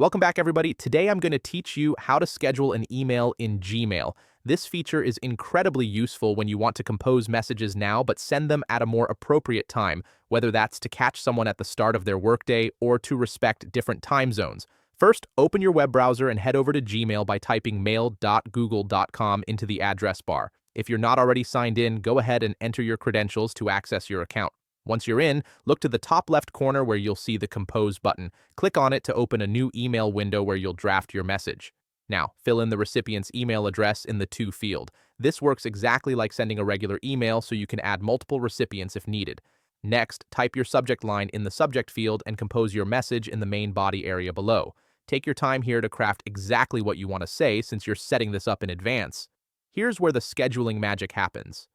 Welcome back, everybody. Today I'm going to teach you how to schedule an email in Gmail. This feature is incredibly useful when you want to compose messages now but send them at a more appropriate time, whether that's to catch someone at the start of their workday or to respect different time zones. First, open your web browser and head over to Gmail by typing mail.google.com into the address bar. If you're not already signed in, go ahead and enter your credentials to access your account. Once you're in, look to the top left corner where you'll see the Compose button. Click on it to open a new email window where you'll draft your message. Now, fill in the recipient's email address in the To field. This works exactly like sending a regular email, so you can add multiple recipients if needed. Next, type your subject line in the subject field and compose your message in the main body area below. Take your time here to craft exactly what you want to say since you're setting this up in advance. Here's where the scheduling magic happens.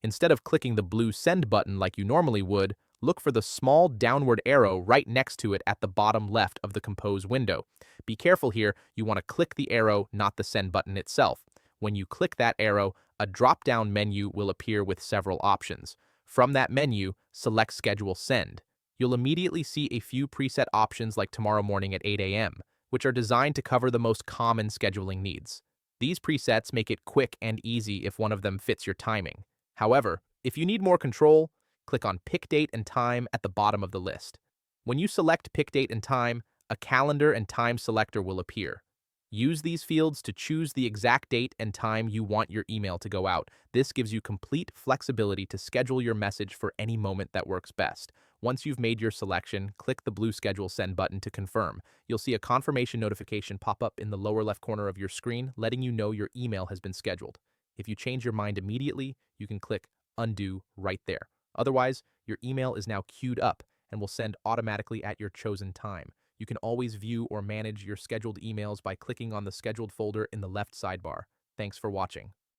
Instead of clicking the blue Send button like you normally would, look for the small downward arrow right next to it at the bottom left of the Compose window. Be careful here, you want to click the arrow, not the Send button itself. When you click that arrow, a drop-down menu will appear with several options. From that menu, select Schedule Send. You'll immediately see a few preset options like tomorrow morning at 8 a.m., which are designed to cover the most common scheduling needs. These presets make it quick and easy if one of them fits your timing. However, if you need more control, click on Pick Date and Time at the bottom of the list. When you select Pick Date and Time, a calendar and time selector will appear. Use these fields to choose the exact date and time you want your email to go out. This gives you complete flexibility to schedule your message for any moment that works best. Once you've made your selection, click the blue Schedule Send button to confirm. You'll see a confirmation notification pop up in the lower left corner of your screen, letting you know your email has been scheduled. If you change your mind immediately, you can click Undo right there. Otherwise, your email is now queued up and will send automatically at your chosen time. You can always view or manage your scheduled emails by clicking on the Scheduled folder in the left sidebar. Thanks for watching.